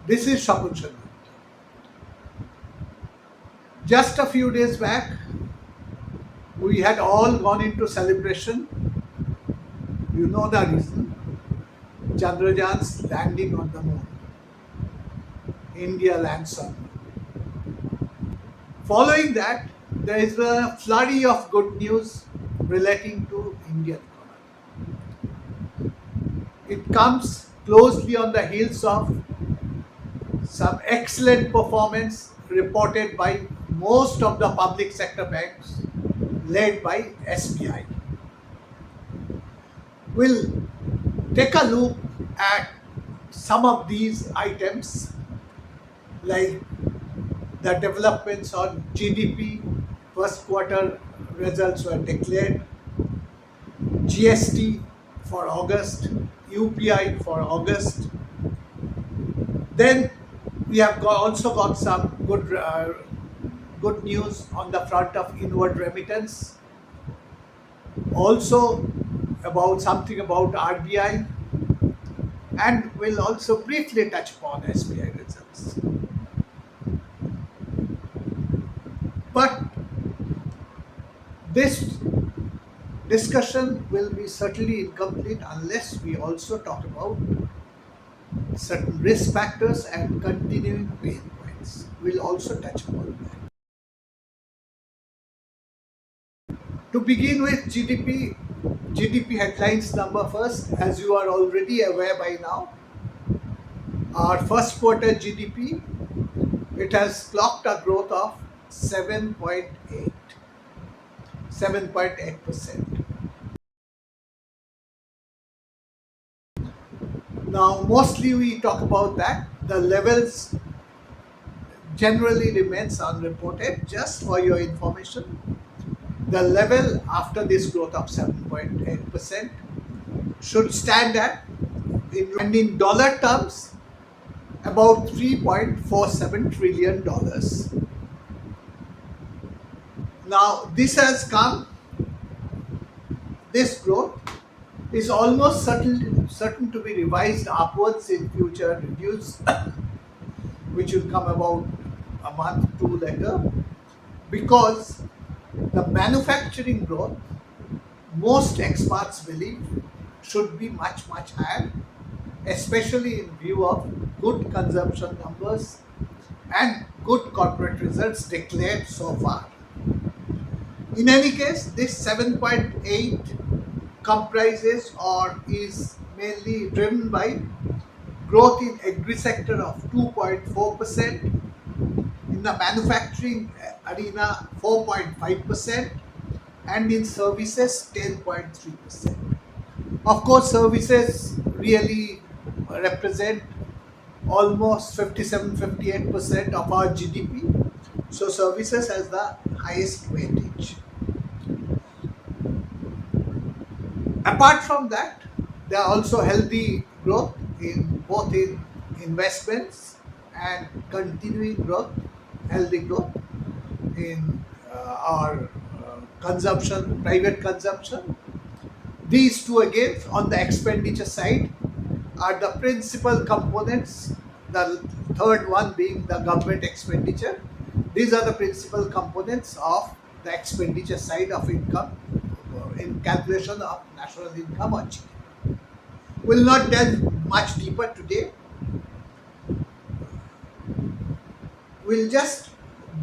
This is Shapun Sharma. Just a few days back, we had all gone into celebration. You know the reason. Chandrayaan's landing on the moon. India lands on moon. Following that, there is a flurry of good news relating to Indian economy. It comes closely on the heels of some excellent performance reported by most of the public sector banks led by SBI. We'll take a look at some of these items like the developments on GDP, first quarter results were declared, GST for August, UPI for August. Then we have also got some good news on the front of inward remittance. Also about something about RBI, and we'll also briefly touch upon SBI results. But this discussion will be certainly incomplete unless we also talk about certain risk factors and continuing pain points. We'll also touch upon that. To begin with GDP headlines number first. As you are already aware by now, our first quarter GDP, it has clocked a growth of 7.8%. Now, mostly we talk about that. The levels generally remains unreported. Just for your information, the level after this growth of 7.8% should stand at, in dollar terms, about $3.47 trillion. Now, this growth is almost certain to be revised upwards in future reviews, which will come about a month, two later, because the manufacturing growth, most experts believe, should be much higher, especially in view of good consumption numbers and good corporate results declared so far. In any case, this 7.8 comprises or is mainly driven by growth in agri sector of 2.4%, in the manufacturing arena 4.5%, and in services 10.3%. Of course, services really represent almost 57-58% of our GDP. So services has the highest weightage. Apart from that, there are also healthy growth in both in investments and continuing growth, healthy growth in our consumption, private consumption. These two again on the expenditure side are the principal components, the third one being the government expenditure. These are the principal components of the expenditure side of income in calculation of national income or GDP. We'll not delve much deeper today. We'll just,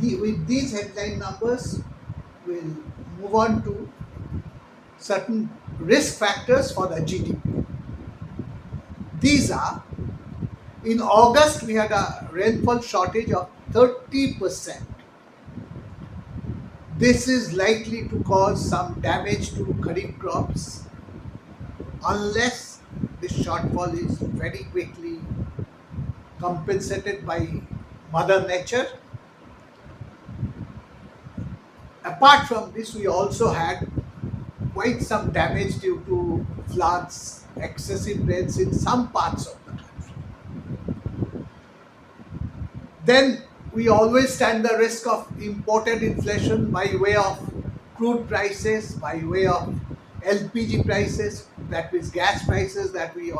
with these headline numbers, we'll move on to certain risk factors for the GDP. These are, in August we had a rainfall shortage of 30%. This is likely to cause some damage to kharif crops unless this shortfall is very quickly compensated by Mother Nature. Apart from this, we also had quite some damage due to floods, excessive rains in some parts of the country. Then we always stand the risk of imported inflation by way of crude prices, by way of LPG prices, that is gas prices that we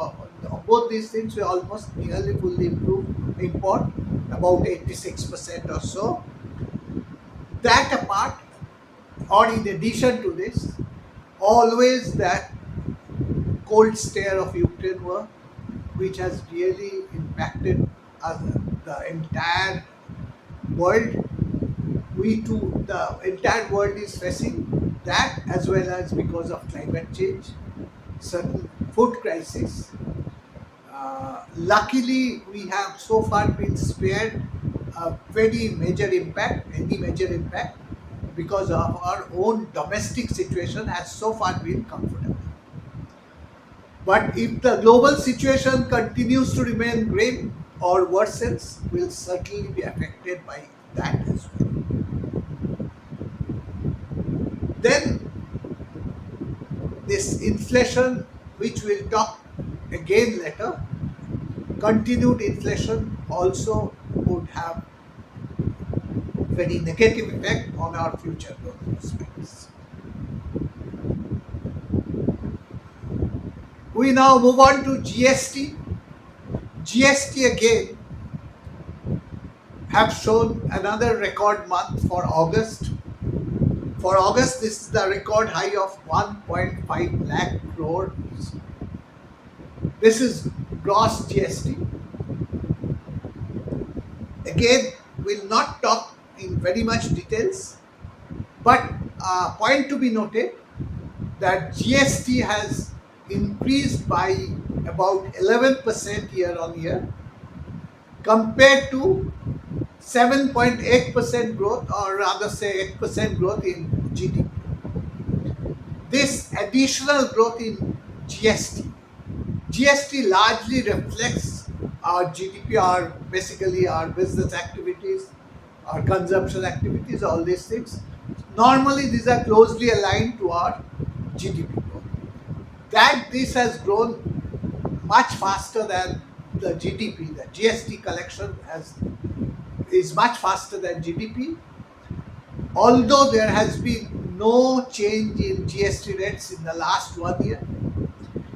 both these things were almost nearly fully improved import, about 86% or so. That apart, or in addition to this, always that cold stare of Ukraine war, which has really impacted us, the entire world. We too, the entire world is facing that, as well as because of climate change, certain food crisis. Luckily, we have so far been spared a very major impact, any major impact, because of our own domestic situation has so far been comfortable. But if the global situation continues to remain grim or worsens, we'll certainly be affected by that as well. Then this inflation, which we'll talk again later, continued inflation also would have very negative effect on our future growth prospects. We now move on to GST. GST again have shown another record month for August. For August, this is the record high of 1.5 lakh crores. This is gross GST. Again, we'll not talk in very much details, but point to be noted that GST has increased by about 11% year on year compared to 7.8% growth, or rather say 8% growth in GDP. This additional growth in GST largely reflects our GDP, our basically our business activities, our consumption activities, all these things. Normally, these are closely aligned to our GDP growth. That this has grown much faster than the GDP, the GST collection is much faster than GDP. Although there has been no change in GST rates in the last 1 year,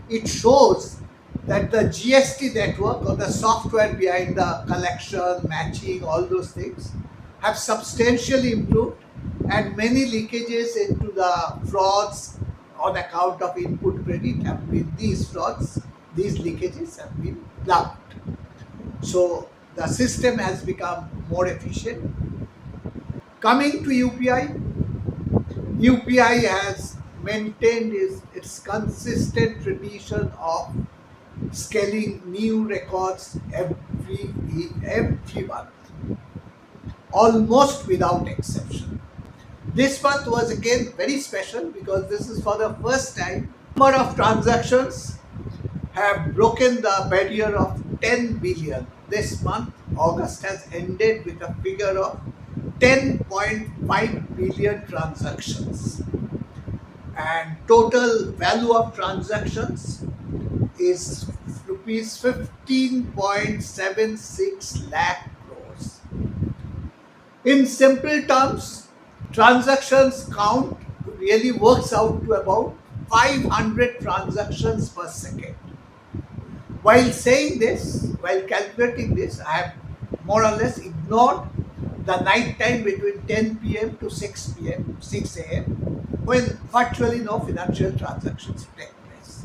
it shows that the GST network, or the software behind the collection, matching, all those things have substantially improved, and many leakages into the frauds on account of input credit have been, these leakages have been plugged. So the system has become more efficient. Coming to UPI, UPI has maintained its consistent tradition of scaling new records every month, almost without exception. This month was again very special because this is for the first time number of transactions have broken the barrier of 10 billion. This month, August, has ended with a figure of 10.5 billion transactions, and total value of transactions is rupees 15.76 lakh crores. In simple terms, transactions count really works out to about 500 transactions per second. While saying this, while calculating this, I have more or less ignored the night time between 10 p.m. to 6 p.m., 6 a.m., when virtually no financial transactions take place.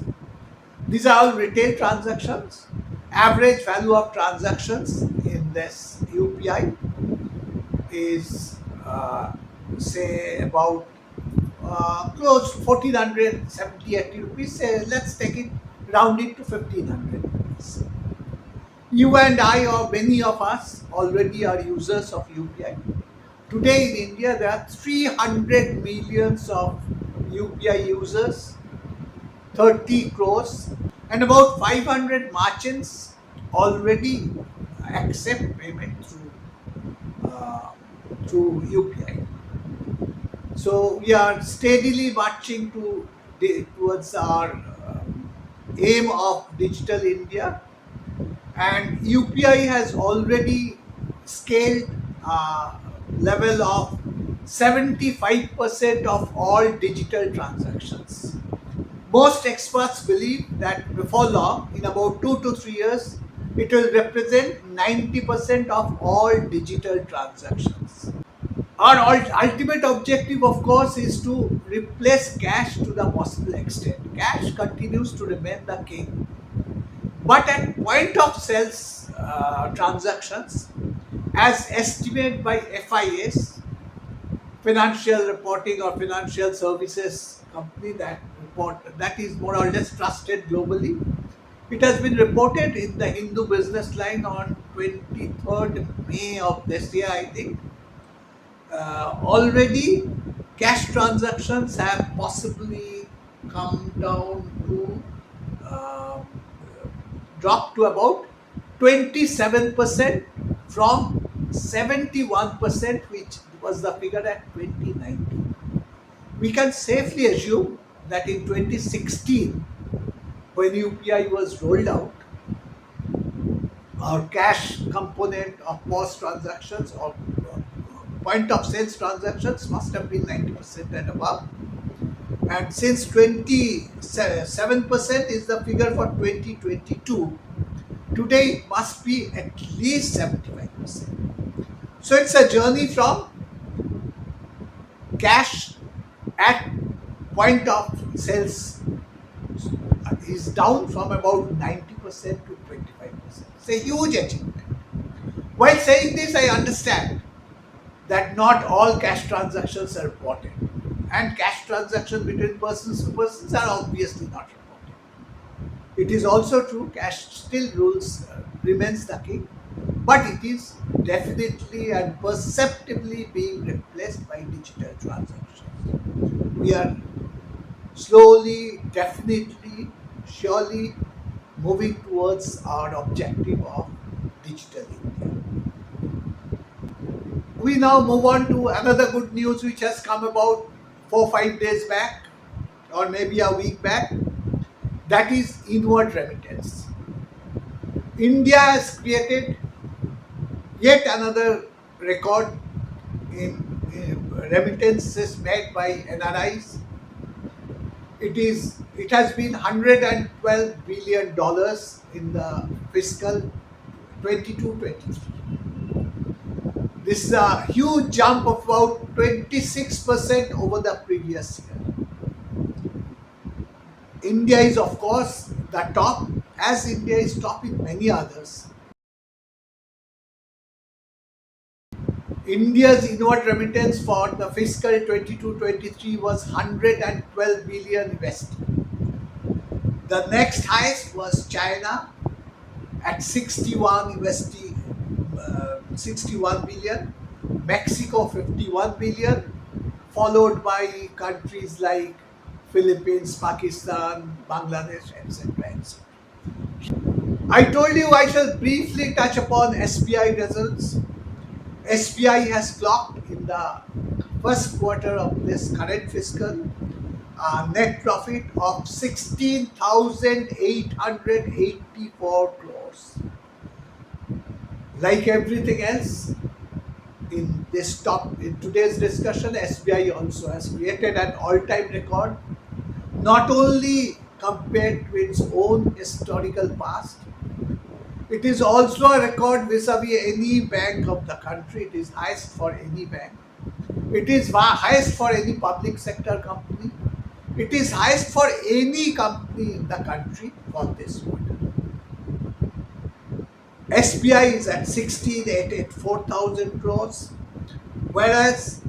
These are all retail transactions. Average value of transactions in this UPI is say about close to 1470 rupees. Let's take it, round it to 1500 rupees. You and I, or many of us, already are users of UPI. Today in India, there are 300 millions of UPI users, 30 crores, and about 500 merchants already accept payment through UPI. So we are steadily marching towards our aim of digital India, and UPI has already scaled level of 75% of all digital transactions. Most experts believe that before long, in about 2 to 3 years, it will represent 90% of all digital transactions. Our ultimate objective, of course, is to replace cash to the possible extent. Cash continues to remain the king, but at point of sales transactions, as estimated by FIS, financial reporting or financial services company that is more or less trusted globally. It has been reported in the Hindu Business Line on 23rd May of this year, I think. Already cash transactions have possibly come down to um, dropped to about 27% from 71%, which was the figure at 2019. We can safely assume that in 2016, when UPI was rolled out, our cash component of POS transactions or point of sales transactions must have been 90% and above. And since 27% is the figure for 2022, today it must be at least 75%. So it's a journey from cash at point of sales is down from about 90% to 25%. It's a huge achievement. While saying this, I understand that not all cash transactions are reported, and cash transactions between persons to persons are obviously not reported. It is also true cash still remains the king, but it is definitely and perceptibly being replaced by digital transactions. We are slowly, definitely, surely moving towards our objective of digital India. We now move on to another good news which has come about 4 5 days back, or maybe a week back. That is inward remittance. India has created yet another record in remittances made by NRIs. It has been $112 billion in the fiscal 22-23. This is a huge jump of about 26% over the previous year. India is, of course, the top, as India is top in many others. India's inward remittance for the fiscal 22-23 was 112 billion USD. The next highest was China at 61 USD, 61 billion, Mexico 51 billion, followed by countries like Philippines, Pakistan, Bangladesh, etc. etc. I told you I shall briefly touch upon SBI results. SBI has clocked in the first quarter of this current fiscal a net profit of 16,884 crores. Like everything else in today's discussion, SBI also has created an all-time record, not only compared to its own historical past. It is also a record vis-a-vis any bank of the country. It is highest for any bank. It is highest for any public sector company. It is highest for any company in the country for this quarter. SBI is at 16,884,000 crores, whereas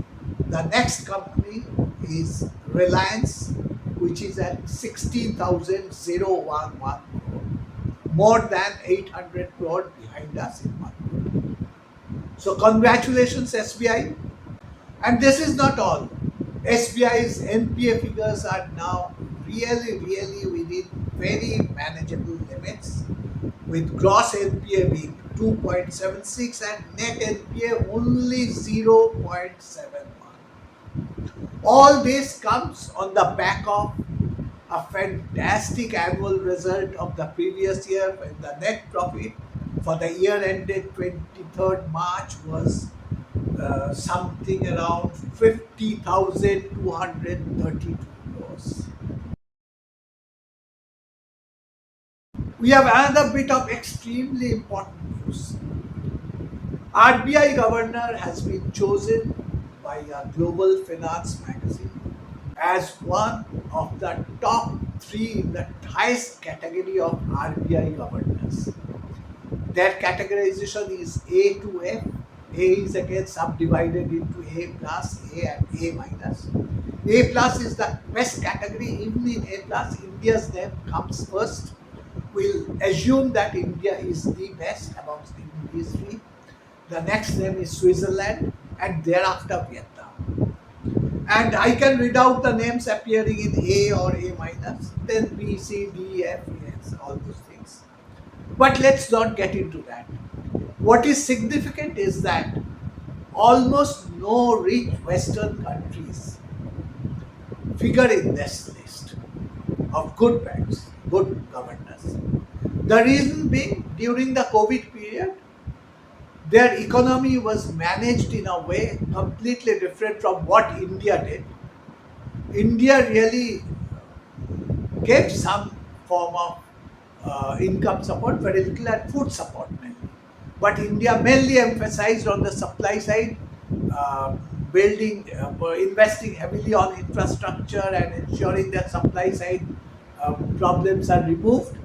the next company is Reliance, which is at 16,011 crore, more than 800 crore behind us in one quarter. So congratulations SBI. And this is not all. SBI's NPA figures are now really within very manageable limits, with gross NPA being 2.76 and net NPA only 0.71. All this comes on the back of a fantastic annual result of the previous year, when the net profit for the year ended 23rd March was something around 50,232 crores. We have another bit of extremely important news. RBI governor has been chosen by a global finance magazine as one of the top three in the highest category of RBI governors. Their categorization is A to F. A is again subdivided into A plus, A and A minus. A plus is the best category. Even in A plus, India's name comes first. We'll assume that India is the best amongst these three. The next name is Switzerland, and thereafter Vietnam. And I can read out the names appearing in A or A minus, then B, C, D, F, S, all those things. But let's not get into that. What is significant is that almost no rich Western countries figure in this list of good banks, good governors. The reason being, during the COVID period, their economy was managed in a way completely different from what India did. India really gave some form of income support, very little, and food support mainly. But India mainly emphasized on the supply side, uh, investing heavily on infrastructure and ensuring that supply side problems are removed.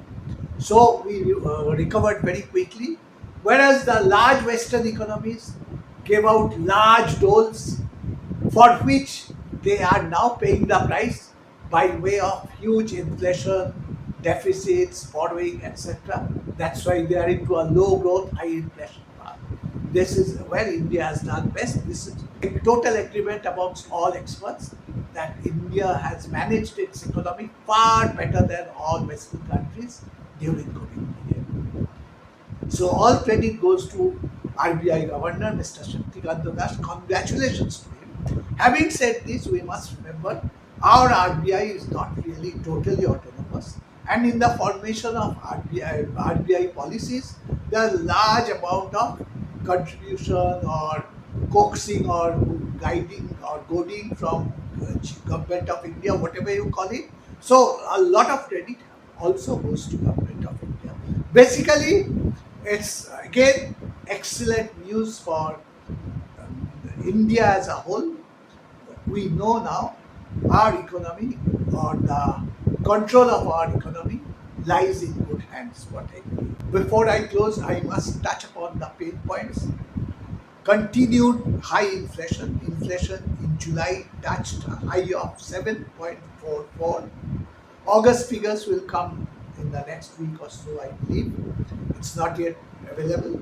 So we recovered very quickly. Whereas the large Western economies gave out large doles for which they are now paying the price by way of huge inflation, deficits, borrowing, etc. That's why they are into a low growth, high inflation path. This is where India has done best. This is a total agreement amongst all experts that India has managed its economy far better than all Western countries during COVID period. So all credit goes to RBI Governor Mr. Shaktikant Das. Congratulations to him. Having said this, we must remember our RBI is not really totally autonomous, and in the formation of RBI policies, there are large amount of contribution or coaxing or guiding or goading from government of India, whatever you call it. So a lot of credit also goes to government of India. Basically, it's again excellent news for India as a whole. We know now our economy or the control of our economy lies in good hands. What I believe. Before I close, I must touch upon the pain points. Continued high inflation. Inflation in July touched a high of 7.44. August figures will come in the next week or so, I believe. It's not yet available.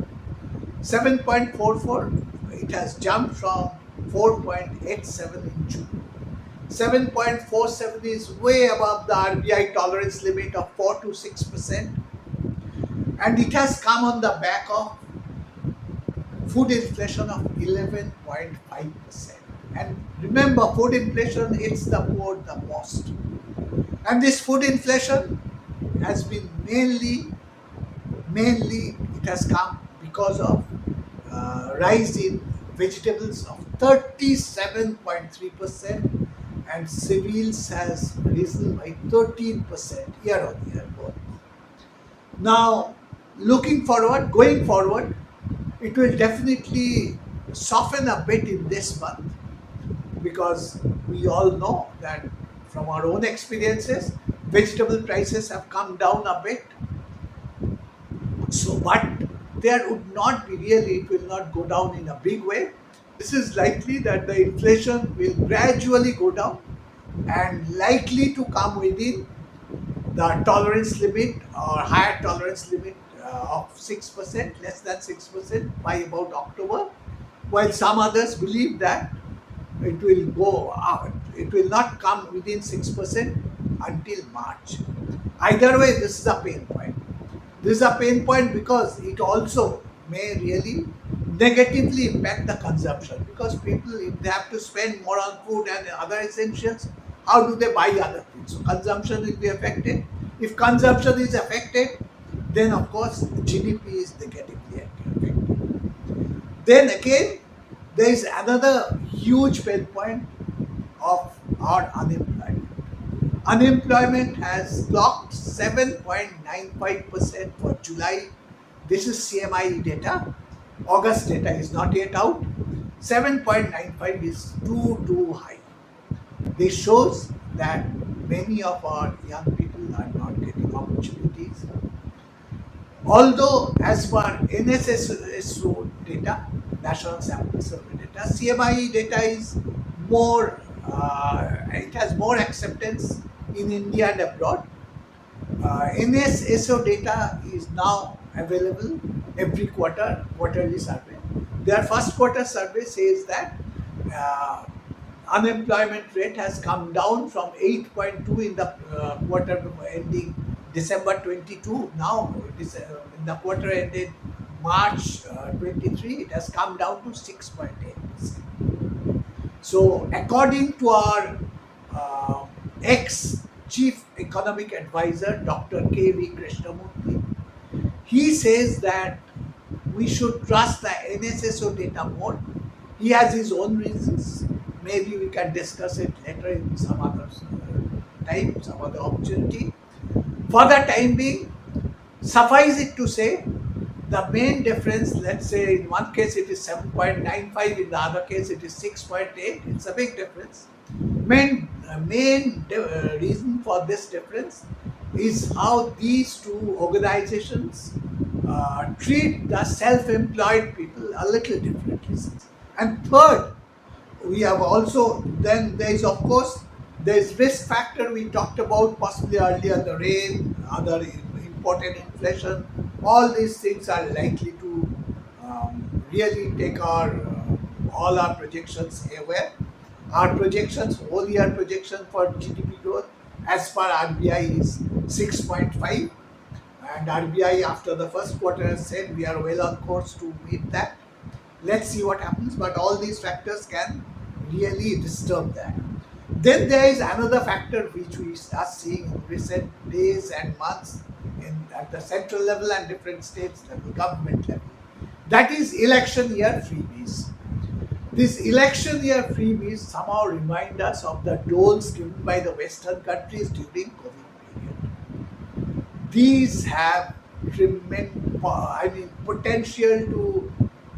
7.44, it has jumped from 4.87 in June. 7.47 is way above the RBI tolerance limit of 4 to 6%, and it has come on the back of food inflation of 11.5%. And remember, food inflation hits the poor the most. And this food inflation has been mainly it has come because of rise in vegetables of 37.3%, and civils has risen by 13% year on year both. Now, going forward, it will definitely soften a bit in this month, because we all know that from our own experiences, vegetable prices have come down a bit. So, but there would not be really, it will not go down in a big way. This is likely that the inflation will gradually go down and likely to come within the tolerance limit or higher tolerance limit of 6%, less than 6% by about October, while some others believe that it will go out. It will not come within 6% until March. Either way, this is a pain point. This is a pain point because it also may really negatively impact the consumption, because people, if they have to spend more on food and other essentials, how do they buy other things? So consumption will be affected. If consumption is affected, then of course GDP is negatively affected. Then again, there is another huge pain point of our unemployment. Unemployment has clocked 7.95% for July. This is CMI data. August data is not yet out. 7.95 is too high. This shows that many of our young people are not getting opportunities. Although, as per NSSO data, National Sample Survey data, CMI data is more, it has more acceptance in India and abroad. NSSO data is now available every quarter, quarterly survey. Their first quarter survey says that uh, unemployment rate has come down from 8.2 in the quarter ending December 22. Now, in the quarter ended March 23, it has come down to 6.8%. So, according to our ex chief economic advisor, Dr. K.V. Krishnamurthy, he says that we should trust the NSSO data more. He has his own reasons. Maybe we can discuss it later in some other time, some other opportunity. For the time being, suffice it to say, the main difference, let's say in one case it is 7.95, in the other case it is 6.8, it's a big difference. Main reason for this difference is how these two organizations treat the self-employed people a little differently. And third, we have also, then there is of course, there is risk factor we talked about possibly earlier, the rain, other important inflation. All these things are likely to really take our all our projections haywire. Our projections, whole year projection for GDP growth as per RBI is 6.5, and RBI after the first quarter has said we are well on course to meet that. Let's see what happens, but all these factors can really disturb that. Then there is another factor which we start seeing in recent days and months at the central level and different states level, government level. That is election year freebies. These election year freebies somehow remind us of the doles given by the Western countries during COVID period. These have potential to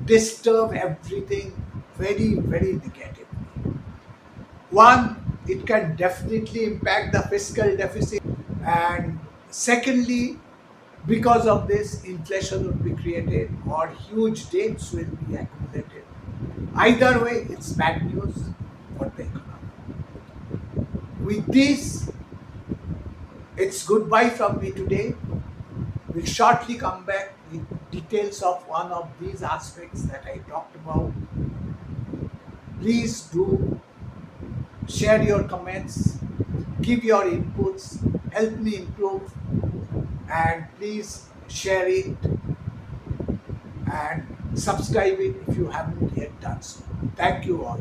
disturb everything very negatively. One, it can definitely impact the fiscal deficit, and secondly, because of this, inflation will be created or huge debts will be accumulated. Either way, it's bad news for the economy. With this, it's goodbye from me today. We'll shortly come back with details of one of these aspects that I talked about. Please do share your comments, give your inputs, help me improve, and please share it and subscribe it if you haven't yet done so. Thank you all.